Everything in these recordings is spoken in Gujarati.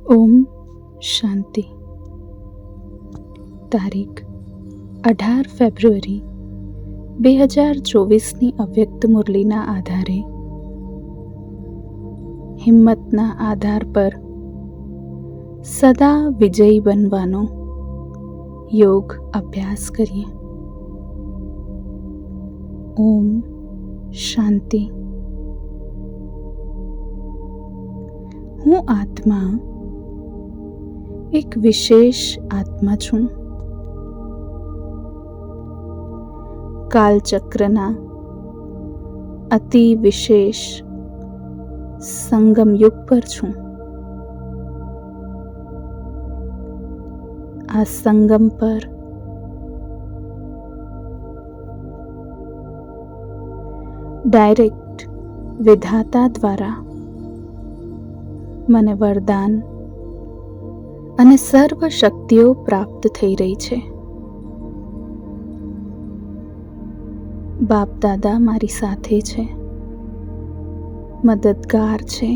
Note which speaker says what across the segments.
Speaker 1: ઓમ શાંતિ. તારીખ 18 ફેબ્રુઆરી 2024ની અવ્યક્ત મુરલીના આધારે હિંમતના આધાર પર સદા વિજયી બનવાનો યોગ અભ્યાસ કરીએ. ઓમ શાંતિ. હું આત્મા એક વિશેષ આત્મા છું. કાલચક્રના અતિ વિશેષ સંગમ યુગ પર છું. આ સંગમ પર ડાયરેક્ટ વિધાતા દ્વારા મને વરદાન અને સર્વ શક્તિઓ પ્રાપ્ત થઈ રહી છે. બાપ દાદા મારી સાથે છે, મદદગાર છે.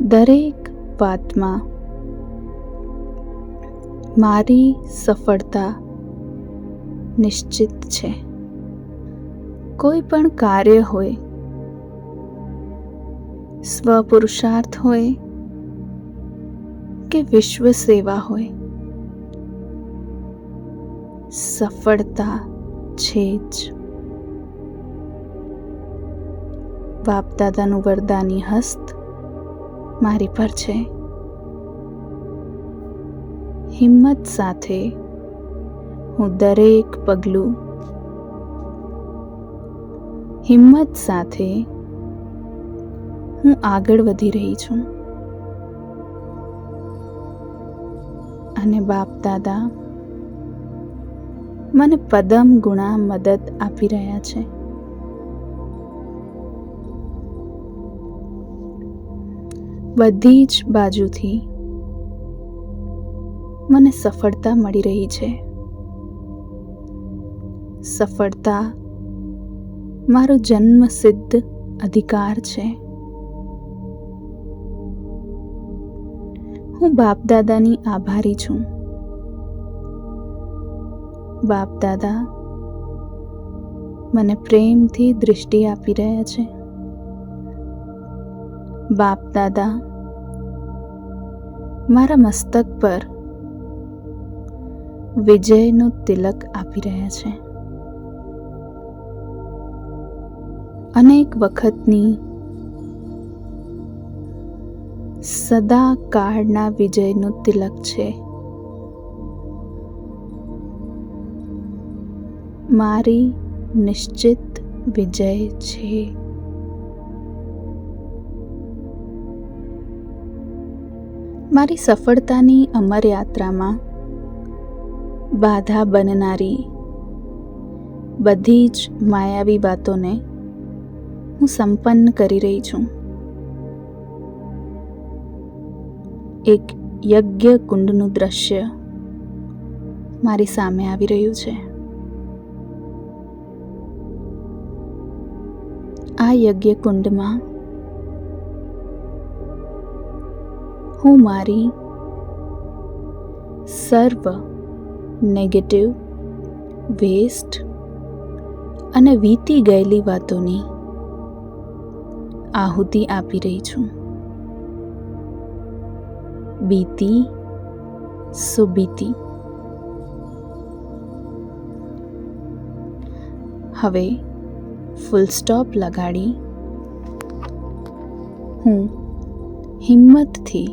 Speaker 1: દરેક વાતમાં મારી સફળતા નિશ્ચિત છે. કોઈ પણ કાર્ય હોય, સ્વપુરુષાર્થ હોય કે વિશ્વ સેવા હોય, સફળતા છે જ. બાપ દાદાનું વરદાની હસ્ત મારી પર છે. હિંમત સાથે હું દરેક પગલું, હિંમત સાથે હું આગળ વધી રહી છું. અને બાપ દાદા મને પદમ ગુણા મદદ આપી રહ્યા છે. બધી જ બાજુથી મને સફળતા મળી રહી છે. સફળતા મારો જન્મસિદ્ધ અધિકાર છે. હું બાપ દાદાની આભારી છું. બાપ દાદા મને પ્રેમથી દૃષ્ટિ આપી રહ્યા છે. બાપ દાદા મારા મસ્તક પર વિજયનો તિલક આપી રહ્યા છે. અનેક વખતની સદા કાળના વિજયનો તિલક છે. મારી નિશ્ચિત વિજય છે. મારી સફળતાની અમર યાત્રામાં બાધા બનનારી બધી જ માયાવી વાતોને હું સંપન્ન કરી રહી છું. એક યજ્ઞ કુંડનું દ્રશ્ય મારી સામે આવી રહ્યું છે. આ યજ્ઞ કુંડમાં હું મારી સર્વ નેગેટિવ, વેસ્ટ અને વીતી ગયેલી વાતોની આહુતિ આપી રહી છું. બીતી સુબીતી. હવે ફૂલ સ્ટોપ લગાડી હું હિંમતથી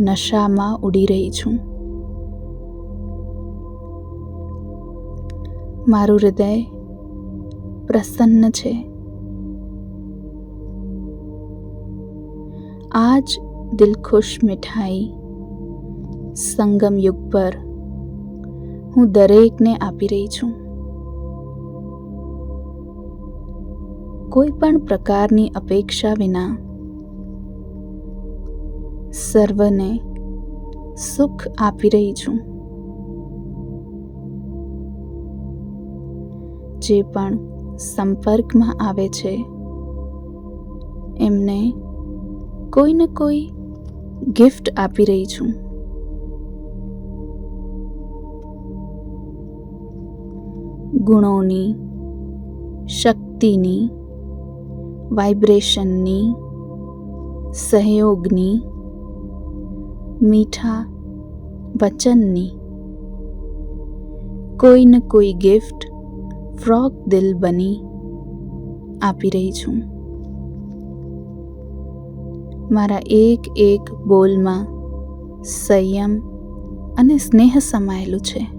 Speaker 1: નશામાં ઉડી રહી છું. મારું હૃદય પ્રસન્ન છે. આજ દિલખુશ મીઠાઈ સંગમ યુગ પર હું દરેકને આપી રહી છું. કોઈ પણ પ્રકારની અપેક્ષા વિના સર્વને સુખ આપી રહી છું. જે પણ સંપર્કમાં આવે છે એમને કોઈને કોઈ ગિફ્ટ આપી રહી છું. ગુણોની, શક્તિની, વાઇબ્રેશનની, સહયોગની, મીઠા વચનની કોઈને કોઈ ગિફ્ટ ફ્રોગ દિલ બની આપી રહી છું. મારા એક એક બોલમાં સંયમ અને સ્નેહ સમાયેલું છે.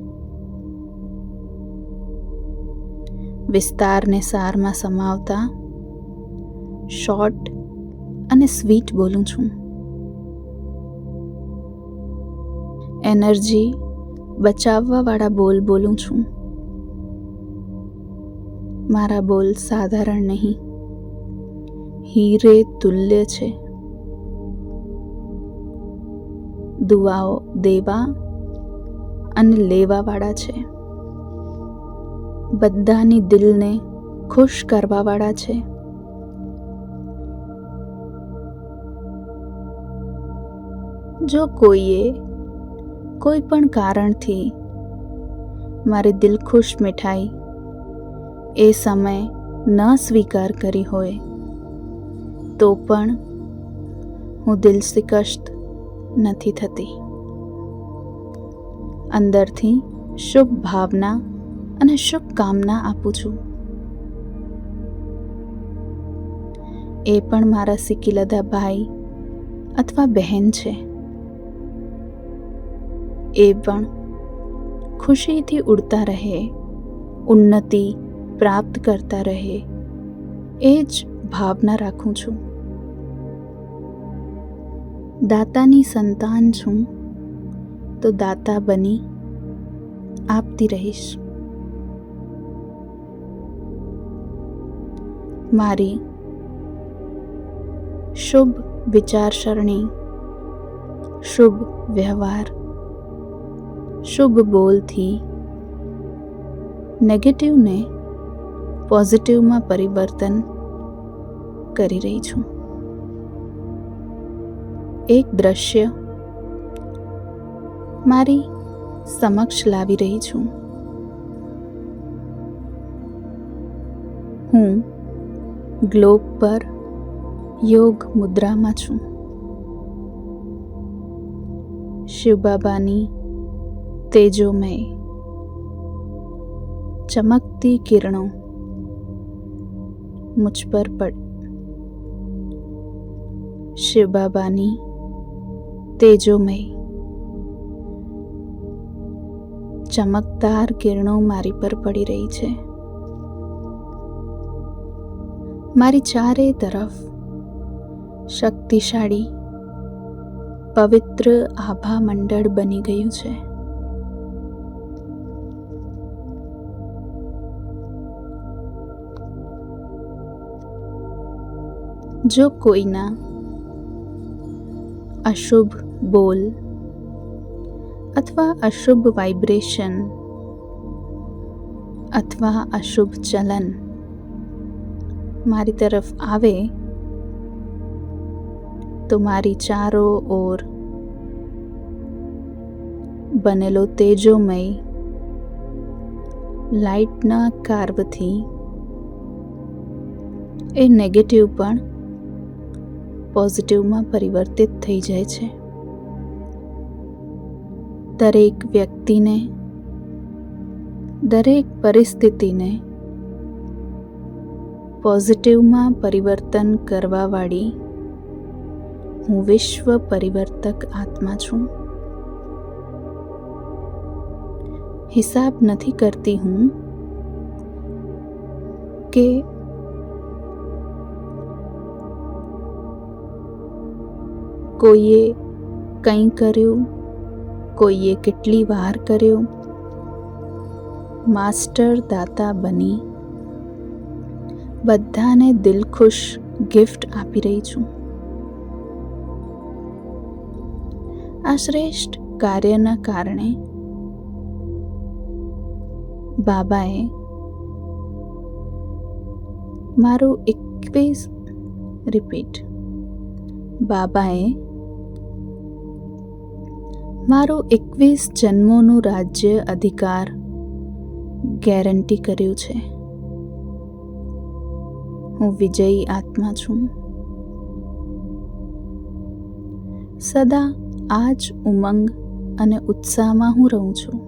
Speaker 1: વિસ્તારને સારમાં સમાવતા શોર્ટ અને સ્વીટ બોલું છું. એનર્જી બચાવવાવાળા બોલ બોલું છું. મારા બોલ સાધારણ નહીં, હીરે તુલ્ય છે. દુઆઓ દેવા અને લેવાવાળા છે. બધાની દિલને ખુશ કરવાવાળા છે. જો કોઈએ કોઈ પણ કારણથી મારી દિલખુશ મીઠાઈ એ સમય ન સ્વીકાર કરી હોય તો પણ હું દિલથી કષ્ટ નથી થતી. અંદરથી શુભ ભાવના અને શુભકામના આપું છું. એ પણ મારા સિકિલધા ભાઈ અથવા બહેન છે. એ પણ ખુશીથી ઉડતા રહે, ઉન્નતિ પ્રાપ્ત કરતા રહે, એ જ ભાવના રાખું છું. દાતાની સંતાન છું તો દાતા બની આપતી રહીશ. મારી શુભ વિચારસરણી, શુભ વ્યવહાર, શુભ બોલથી નેગેટિવને પોઝિટિવમાં પરિવર્તન કરી રહી છું. એક દ્રશ્ય મારી સમક્ષ લાવી રહી છું. હું ગ્લોબ પર યોગ મુદ્રામાં છું. શિવબાબાની તેજોમય ચમકતી કિરણો મુझ પર પડ. શિવબાબાની તેજોમય ચમકદાર કિરણો મારી પર પડી રહી છે. મારી ચારે તરફ શક્તિશાળી પવિત્ર આભા મંડળ બની ગયું છે. જો કોઈના અશુભ બોલ અથવા અશુભ વાઇબ્રેશન અથવા અશુભ ચલન મારી તરફ આવે તો મારી ચારો ઓર બનેલો તેજોમય લાઇટના કાર્વથી એ નેગેટિવ પણ પોઝિટિવમાં પરિવર્તિત થઈ જાય છે. દરેક વ્યક્તિને, દરેક પરિસ્થિતિને પોઝિટિવમાં પરિવર્તન કરવાવાળી હું વિશ્વ પરિવર્તક આત્મા છું. હિસાબ નથી કરતી હું કે કોઈએ કંઈ કર્યું, કોઈએ કેટલી વાર કર્યું. માસ્ટર દાતા બની બધાને દિલખુશ ગિફ્ટ આપી રહી છું. આ શ્રેષ્ઠ કાર્યના કારણે બાબાએ મારું 21 બાબાએ મારું 21 જન્મોનું રાજ્ય અધિકાર ગેરંટી કર્યું છે. હું વિજયી આત્મા છું. સદા આ જ ઉમંગ અને ઉત્સાહમાં હું રહું છું.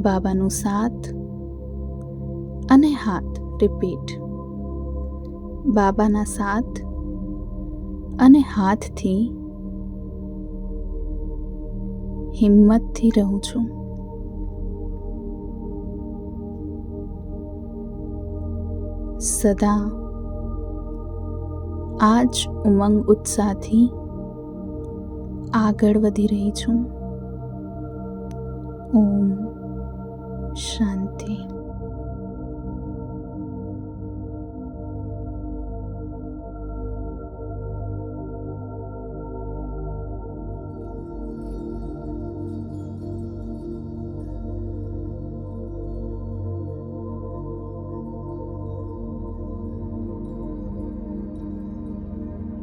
Speaker 1: બાબાનું સાથ અને હાથ. રિપીટ. બાબાના સાથ અને હાથથી હિંમતથી રહું છું. સદા આ જ ઉમંગ ઉત્સાહથી આગળ વધી રહી છું. ઓમ શાંતિ.